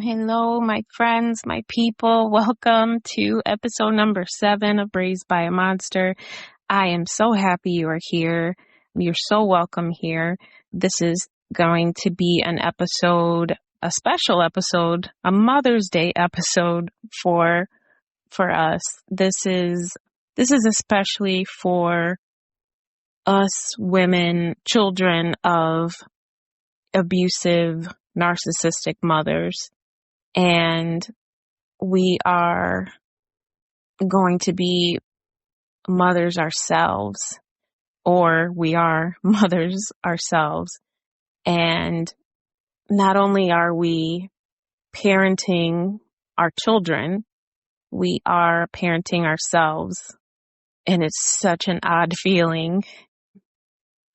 Hello, my friends, my people. Welcome to episode number 7 of Raised by a Monster. I am so happy you are here. You're so welcome here. This is going to be an episode, a special episode, a Mother's Day episode for us. This is especially for us women, children of abusive, narcissistic mothers. And we are going to be mothers ourselves, or we are mothers ourselves. And not only are we parenting our children, we are parenting ourselves. And it's such an odd feeling.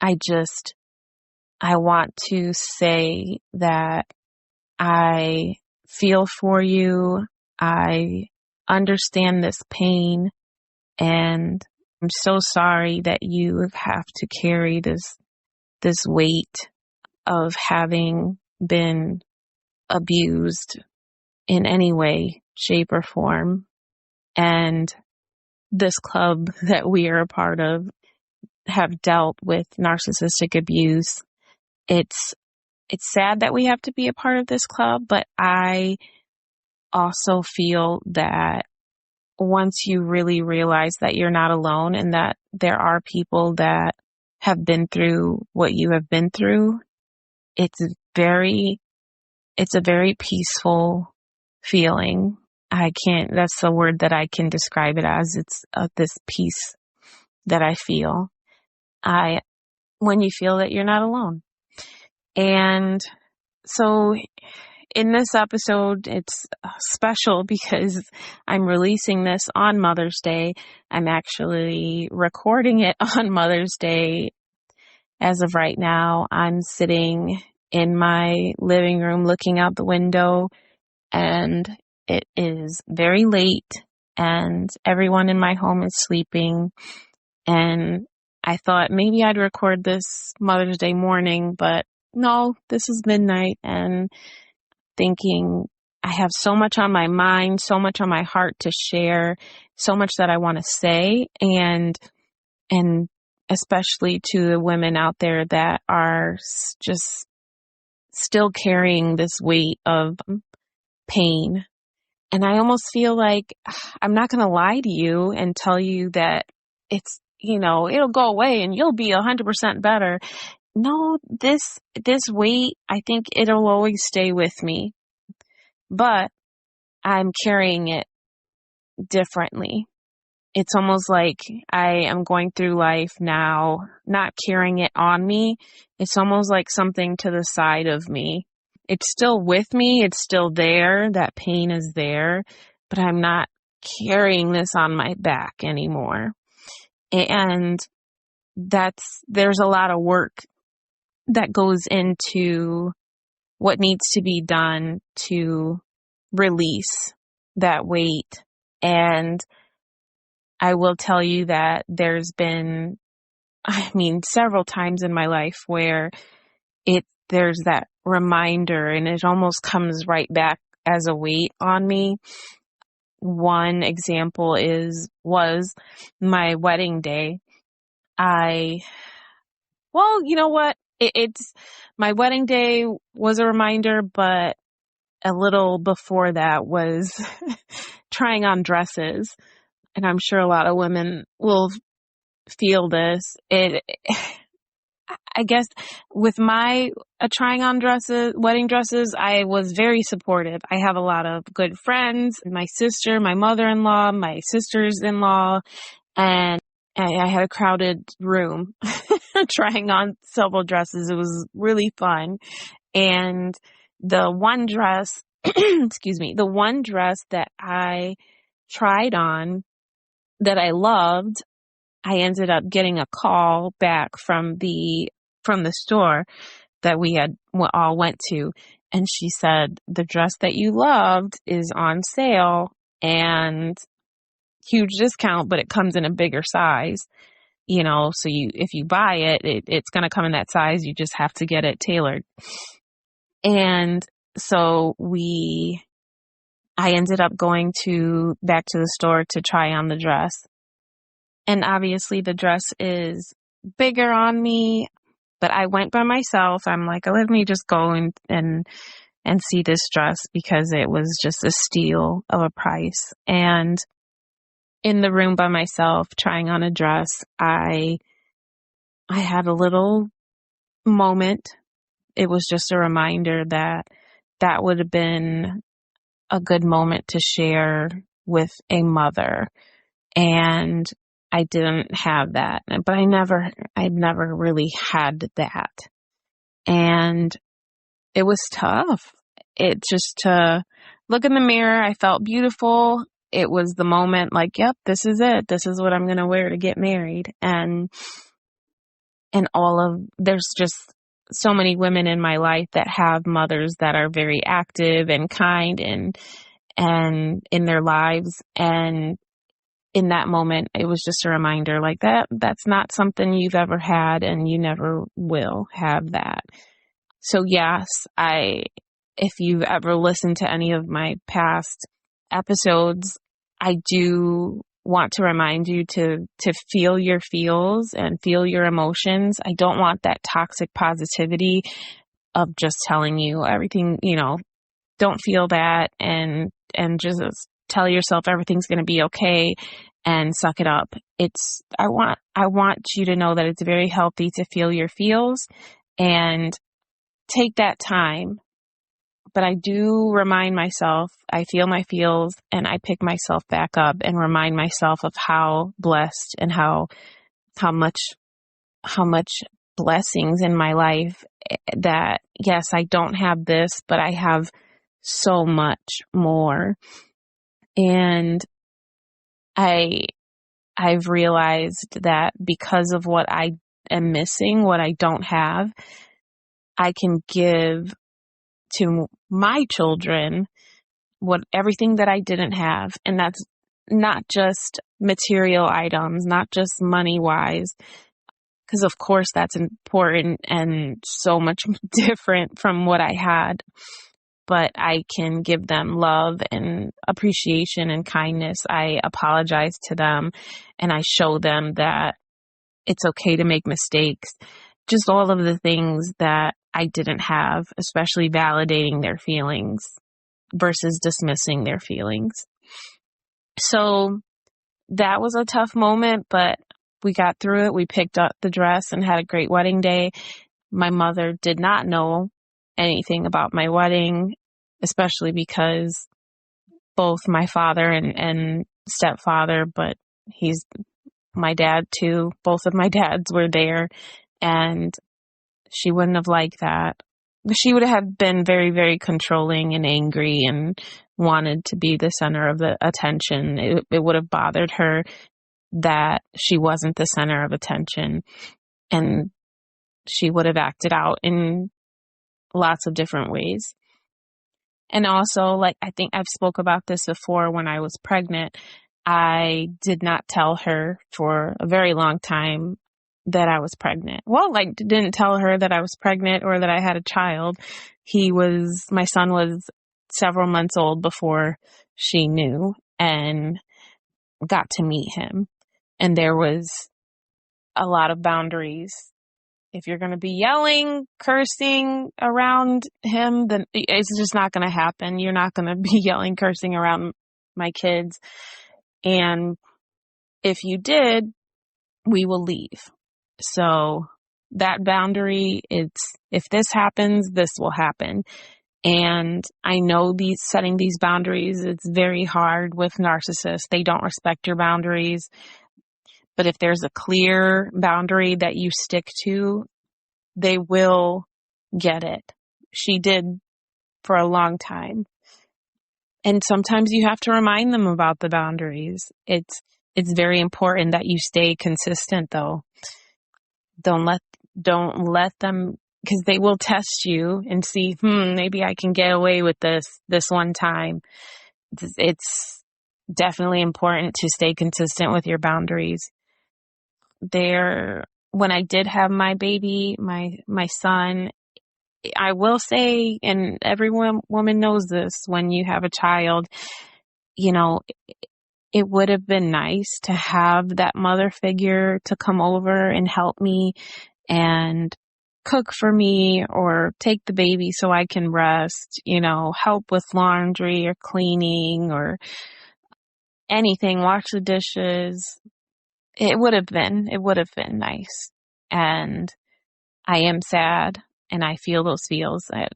I want to say that I feel for you. I understand this pain, and I'm so sorry that you have to carry this weight of having been abused in any way, shape, or form. And this club that we are a part of have dealt with narcissistic abuse. It's sad that we have to be a part of this club, but I also feel that once you really realize that you're not alone and that there are people that have been through what you have been through, it's a very peaceful feeling. That's the word that I can describe it as. It's this peace that I feel. When you feel that you're not alone. And so in this episode, it's special because I'm releasing this on Mother's Day. I'm actually recording it on Mother's Day. As of right now, I'm sitting in my living room looking out the window, and it is very late and everyone in my home is sleeping. And I thought maybe I'd record this Mother's Day morning, but no, this is midnight, and thinking I have so much on my mind, so much on my heart to share, so much that I want to say, and especially to the women out there that are just still carrying this weight of pain. And I almost feel like I'm not going to lie to you and tell you that it's, it'll go away and you'll be 100% better. No, this weight, I think it'll always stay with me, but I'm carrying it differently. It's almost like I am going through life now, not carrying it on me. It's almost like something to the side of me. It's still with me. It's still there. That pain is there, but I'm not carrying this on my back anymore. And there's a lot of work that goes into what needs to be done to release that weight. And I will tell you that there's been, several times in my life where there's that reminder and it almost comes right back as a weight on me. One example was my wedding day. You know what? It's my wedding day was a reminder, but a little before that was trying on dresses. And I'm sure a lot of women will feel this. I guess with my trying on wedding dresses, I was very supportive. I have a lot of good friends, my sister, my mother-in-law, my sisters-in-law, and I had a crowded room trying on several dresses. It was really fun. And the one dress, the one dress that I tried on that I loved, I ended up getting a call back from the store that we had all went to. And she said, the dress that you loved is on sale and huge discount, but it comes in a bigger size, so if you buy it, it's going to come in that size. You just have to get it tailored. And So I ended up going back to the store to try on the dress. And obviously the dress is bigger on me, but I went by myself. I'm like, let me just go and see this dress because it was just a steal of a price. And in the room by myself trying on a dress, I had a little moment. It was just a reminder that would have been a good moment to share with a mother. And I didn't have that, but I'd never really had that. And it was tough. It just to look in the mirror, I felt beautiful. It was the moment like, yep, this is it. This is what I'm going to wear to get married. And there's just so many women in my life that have mothers that are very active and kind and in their lives. And in that moment, it was just a reminder like that's not something you've ever had and you never will have that. So yes, if you've ever listened to any of my past episodes, I do want to remind you to feel your feels and feel your emotions. I don't want that toxic positivity of just telling you everything, don't feel that and just tell yourself everything's going to be okay and suck it up. I want you to know that it's very healthy to feel your feels and take that time. But I do remind myself, I feel my feels and I pick myself back up and remind myself of how blessed and how much blessings in my life that, yes, I don't have this, but I have so much more. And I've realized that because of what I am missing, what I don't have, I can give to my children everything that I didn't have. And that's not just material items, not just money wise, because of course that's important and so much different from what I had. But I can give them love and appreciation and kindness. I apologize to them and I show them that it's okay to make mistakes. Just all of the things that I didn't have, especially validating their feelings versus dismissing their feelings. So that was a tough moment, but we got through it. We picked up the dress and had a great wedding day. My mother did not know anything about my wedding, especially because both my father and stepfather, but he's my dad too. Both of my dads were there, and she wouldn't have liked that. She would have been very, very controlling and angry and wanted to be the center of the attention. It would have bothered her that she wasn't the center of attention, and she would have acted out in lots of different ways. And also, I think I've spoke about this before, when I was pregnant, I did not tell her for a very long time that I was pregnant. Well, didn't tell her that I was pregnant or that I had a child. My son was several months old before she knew and got to meet him. And there was a lot of boundaries. If you're going to be yelling, cursing around him, then it's just not going to happen. You're not going to be yelling, cursing around my kids. And if you did, we will leave. So that boundary, if this happens, this will happen. And I know setting these boundaries, it's very hard with narcissists. They don't respect your boundaries. But if there's a clear boundary that you stick to, they will get it. She did for a long time. And sometimes you have to remind them about the boundaries. It's very important that you stay consistent, though. Don't let them, because they will test you and see, maybe I can get away with this one time. It's definitely important to stay consistent with your boundaries. When I did have my baby, my son, I will say, and every woman knows this, when you have a child, you know, it would have been nice to have that mother figure to come over and help me and cook for me or take the baby so I can rest, help with laundry or cleaning or anything, wash the dishes. It would have been nice. And I am sad and I feel those feels that,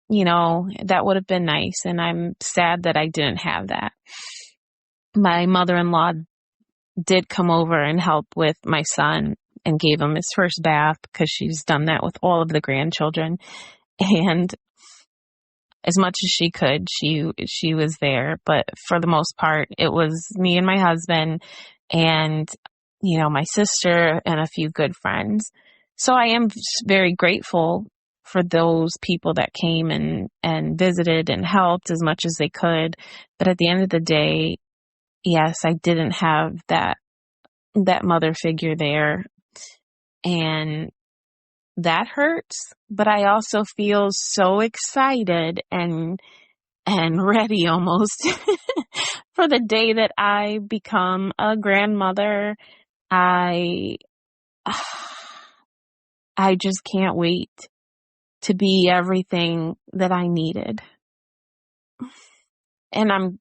that would have been nice. And I'm sad that I didn't have that. My mother-in-law did come over and help with my son and gave him his first bath because she's done that with all of the grandchildren. And as much as she could, she was there. But for the most part, it was me and my husband and, my sister and a few good friends. So I am very grateful for those people that came and visited and helped as much as they could. But at the end of the day, yes, I didn't have that mother figure there. And that hurts, but I also feel so excited and ready almost for the day that I become a grandmother. I just can't wait to be everything that I needed. And I'm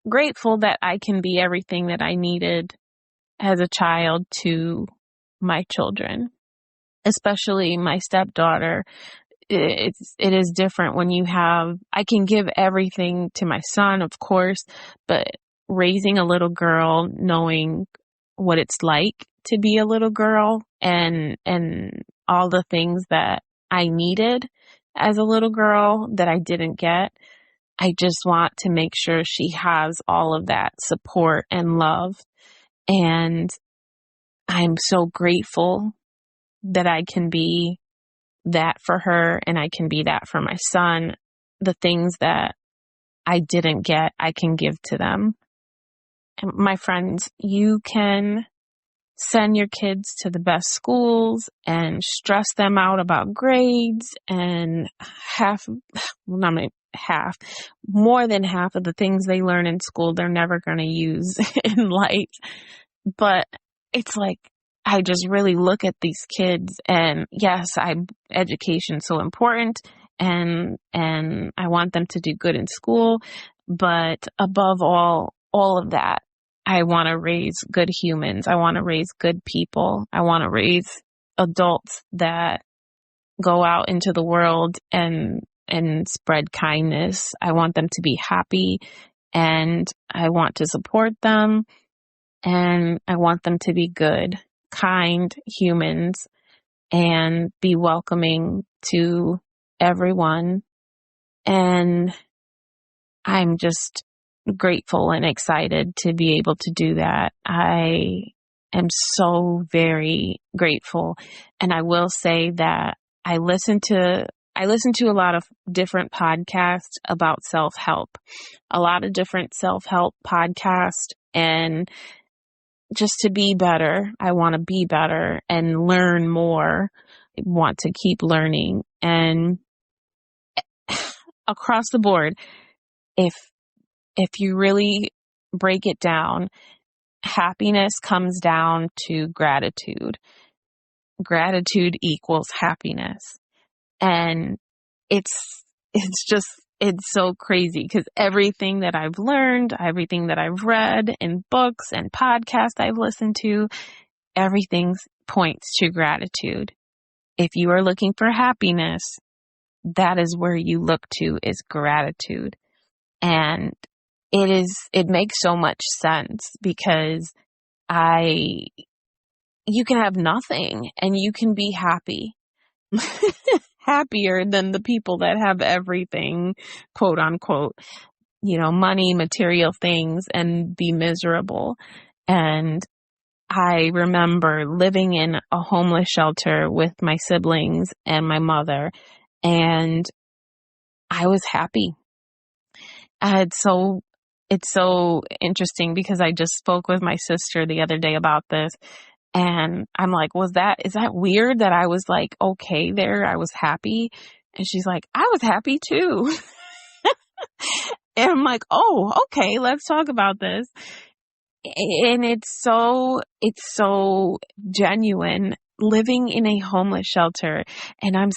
grateful that I can be everything that I needed as a child to my children, especially my stepdaughter. It is different when I can give everything to my son, of course, but raising a little girl, knowing what it's like to be a little girl and all the things that I needed as a little girl that I didn't get. I just want to make sure she has all of that support and love. And I'm so grateful that I can be that for her and I can be that for my son. The things that I didn't get, I can give to them. And my friends, you can send your kids to the best schools and stress them out about grades and more than half of the things they learn in school, they're never going to use in life. But it's like, I just really look at these kids and yes, education's so important and I want them to do good in school, but above all of that, I want to raise good humans. I want to raise good people. I want to raise adults that go out into the world and spread kindness. I want them to be happy and I want to support them and I want them to be good, kind humans and be welcoming to everyone. And I'm just grateful and excited to be able to do that. I am so very grateful. And I will say that I listen to a lot of different podcasts about self-help, a lot of different self-help podcasts, and just to be better. I want to be better and learn more. I want to keep learning. And across the board, if you really break it down, happiness comes down to gratitude. Gratitude equals happiness. And it's so crazy because everything that I've learned, everything that I've read in books and podcasts I've listened to, everything points to gratitude. If you are looking for happiness, that is where you look to, is gratitude. And it makes so much sense because you can have nothing and you can be happy. Happier than the people that have everything, quote unquote, money, material things, and be miserable. And I remember living in a homeless shelter with my siblings and my mother, and I was happy. It's so interesting because I just spoke with my sister the other day about this. And I'm like, is that weird that I was like, okay there, I was happy? And she's like, I was happy too. And I'm like, oh, okay, let's talk about this. And it's so genuine living in a homeless shelter. And I'm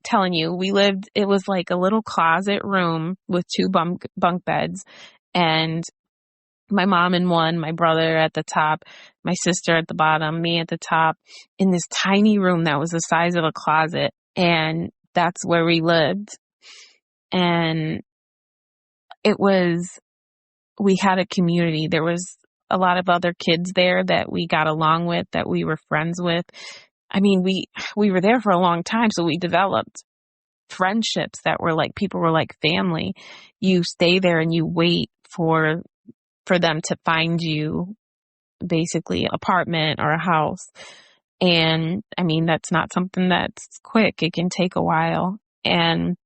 telling you, it was like a little closet room with two bunk beds, and my mom in one, my brother at the top, my sister at the bottom, me at the top, in this tiny room that was the size of a closet. And that's where we lived. And we had a community. There was a lot of other kids there that we got along with, that we were friends with. I mean, we were there for a long time, so we developed friendships that were like, people were like family. You stay there and you wait for them to find you, basically an apartment or a house. And I mean, that's not something that's quick. It can take a while. And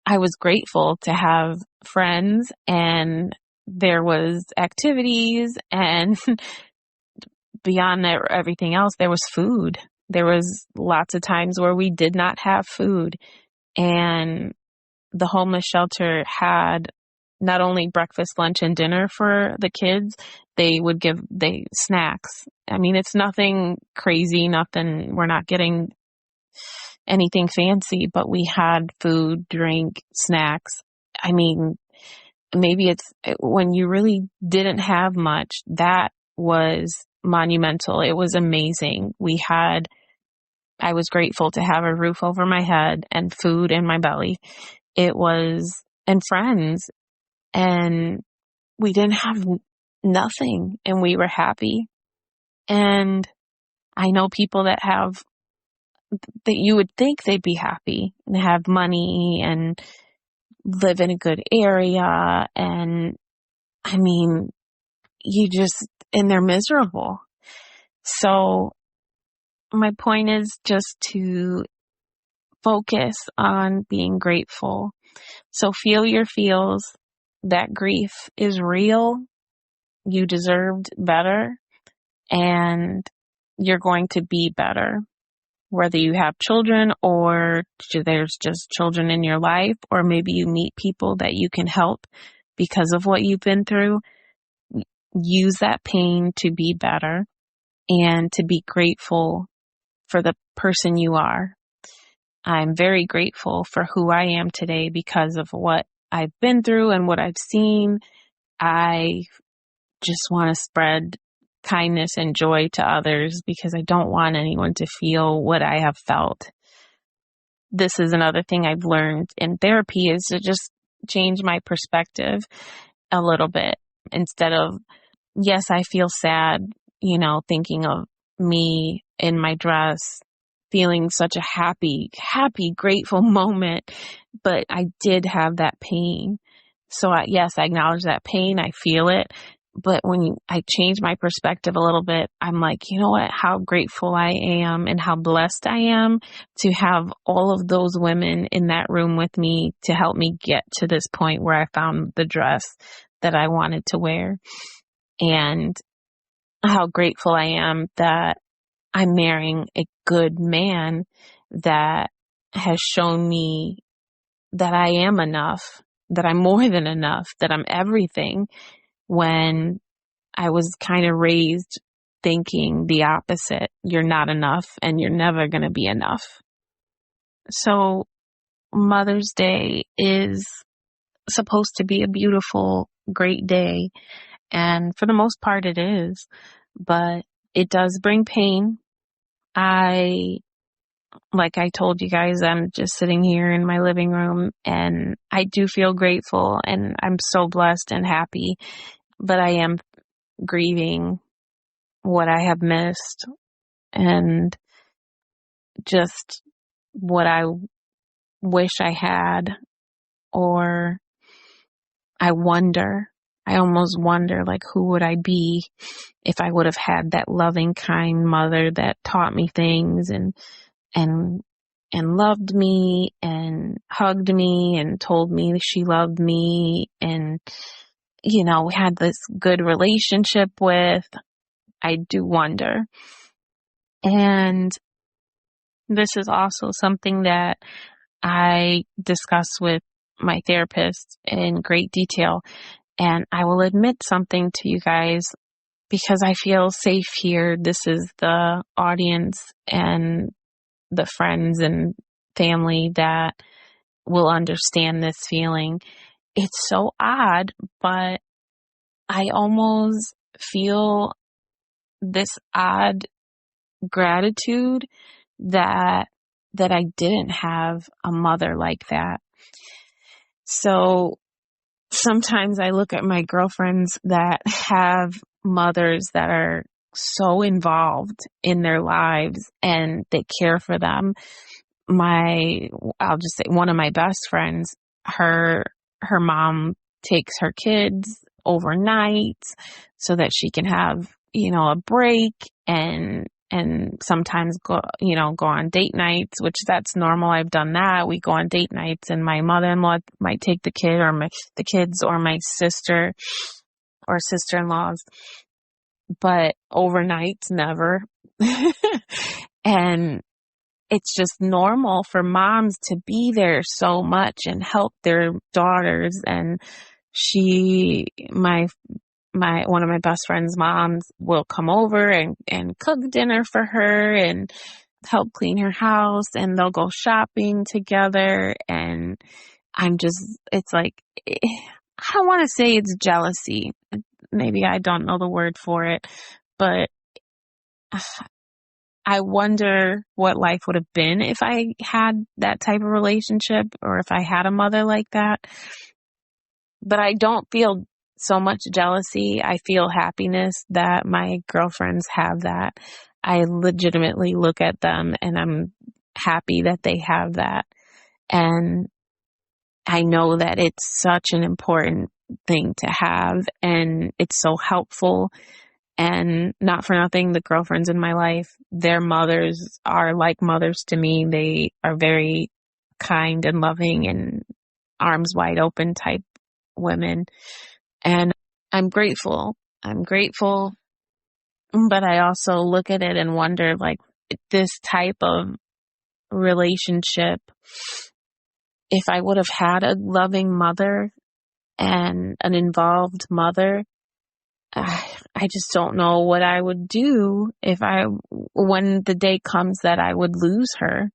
I was grateful to have friends, and there was activities, and beyond everything else, there was food. There was lots of times where we did not have food, and the homeless shelter had not only breakfast, lunch, and dinner for the kids, they would give snacks. I mean, it's nothing crazy, we're not getting anything fancy, but we had food, drink, snacks. I mean, maybe it's when you really didn't have much, that was monumental. It was amazing. I was grateful to have a roof over my head and food in my belly. And friends, and we didn't have nothing, and we were happy. And I know people that you would think they'd be happy and have money and live in a good area. And I mean, and they're miserable. So my point is just to focus on being grateful. So feel your feels. That grief is real. You deserved better, and you're going to be better. Whether you have children or there's just children in your life, or maybe you meet people that you can help because of what you've been through, use that pain to be better and to be grateful for the person you are. I'm very grateful for who I am today because of what I've been through and what I've seen. I just want to spread kindness and joy to others because I don't want anyone to feel what I have felt. This is another thing I've learned in therapy, is to just change my perspective a little bit. Instead of, yes, I feel sad, thinking of me in my dress, feeling such a happy, grateful moment, but I did have that pain. So yes, I acknowledge that pain. I feel it. But when I change my perspective a little bit, I'm like, you know what, how grateful I am and how blessed I am to have all of those women in that room with me to help me get to this point where I found the dress that I wanted to wear. And how grateful I am that I'm marrying a good man that has shown me that I am enough, that I'm more than enough, that I'm everything, when I was kind of raised thinking the opposite. You're not enough and you're never going to be enough. So Mother's Day is supposed to be a beautiful, great day. And for the most part it is, but it does bring pain. Like I told you guys, I'm just sitting here in my living room and I do feel grateful and I'm so blessed and happy, but I am grieving what I have missed and just what I wish I had, or I almost wonder, like, who would I be if I would have had that loving, kind mother that taught me things and loved me and hugged me and told me she loved me and, we had this good relationship with. I do wonder. And this is also something that I discuss with my therapist in great detail. And I will admit something to you guys because I feel safe here. This is the audience and the friends and family that will understand this feeling. It's so odd, but I almost feel this odd gratitude that I didn't have a mother like that. So sometimes I look at my girlfriends that have mothers that are so involved in their lives and they care for them. I'll just say one of my best friends, her mom takes her kids overnight so that she can have, a break and sometimes go on date nights, which that's normal. I've done that. We go on date nights and my mother-in-law might take the kids or my sister or sister-in-laws, but overnights never. And it's just normal for moms to be there so much and help their daughters. And one of my best friend's moms will come over and cook dinner for her and help clean her house, and they'll go shopping together. And it's like, I don't want to say it's jealousy. Maybe I don't know the word for it, but I wonder what life would have been if I had that type of relationship or if I had a mother like that. But I don't feel so much jealousy. I feel happiness that my girlfriends have that. I legitimately look at them and I'm happy that they have that. And I know that it's such an important thing to have and it's so helpful. And not for nothing, the girlfriends in my life, their mothers are like mothers to me. They are very kind and loving and arms wide open type women. And I'm grateful. But I also look at it and wonder, like, this type of relationship, if I would have had a loving mother and an involved mother, I just don't know what I would do when the day comes that I would lose her.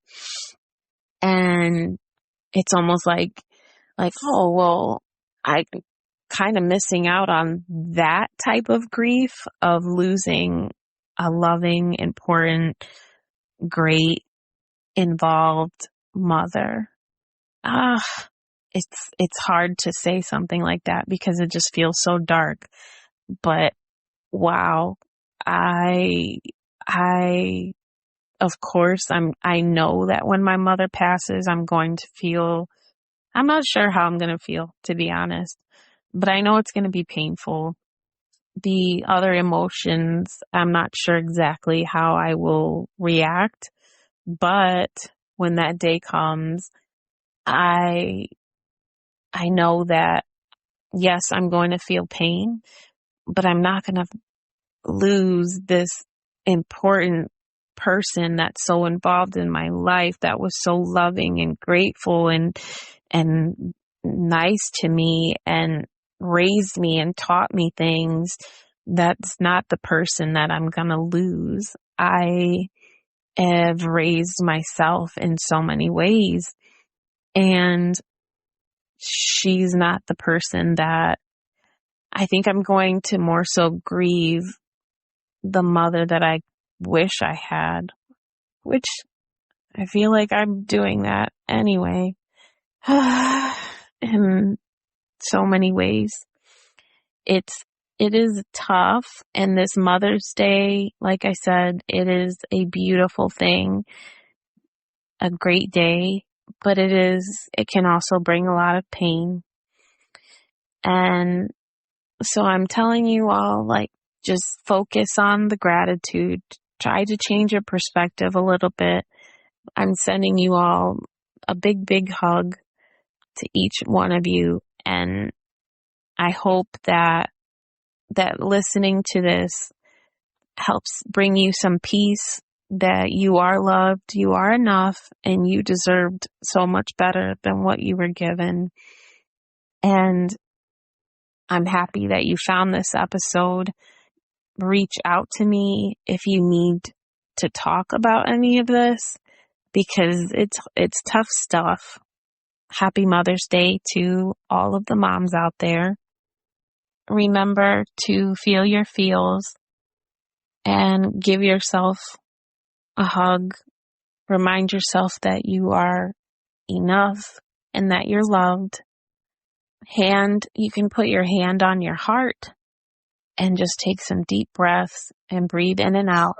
And it's almost like, oh, well, I kind of missing out on that type of grief of losing a loving, important, great, involved mother. It's hard to say something like that because it just feels so dark. But wow, I of course I know that when my mother passes, I'm not sure how I'm going to feel, to be honest, but I know it's going to be painful. The other emotions, I'm not sure exactly how I will react, but when that day comes, I know that yes, I'm going to feel pain, but I'm not going to lose this important person that's so involved in my life, that was so loving and grateful and nice to me and raised me and taught me things. That's not the person that I'm going to lose. I have raised myself in so many ways, and she's not the person that I think I'm going to more so grieve the mother that I wish I had, which I feel like I'm doing that anyway. In so many ways. It is tough, and this Mother's Day, like I said, it is a beautiful thing, a great day, but it can also bring a lot of pain. And so I'm telling you all, like, just focus on the gratitude. Try to change your perspective a little bit. I'm sending you all a big, big hug to each one of you. And I hope that listening to this helps bring you some peace, that you are loved, you are enough, and you deserved so much better than what you were given. And I'm happy that you found this episode. Reach out to me if you need to talk about any of this, because it's tough stuff. Happy Mother's Day to all of the moms out there. Remember to feel your feels and give yourself a hug. Remind yourself that you are enough and that you're loved. You can put your hand on your heart and just take some deep breaths and breathe in and out.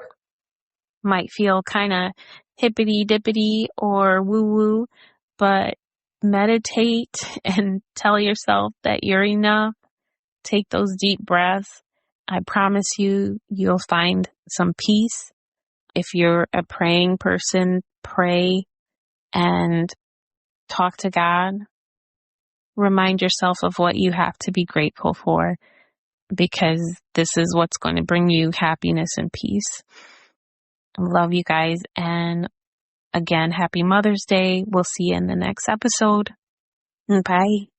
Might feel kind of hippity dippity or woo woo, but meditate and tell yourself that you're enough. Take those deep breaths. I promise you'll find some peace. If you're a praying person, pray and talk to God. Remind yourself of what you have to be grateful for, because this is what's going to bring you happiness and peace. I love you guys. And again, happy Mother's Day. We'll see you in the next episode. Bye.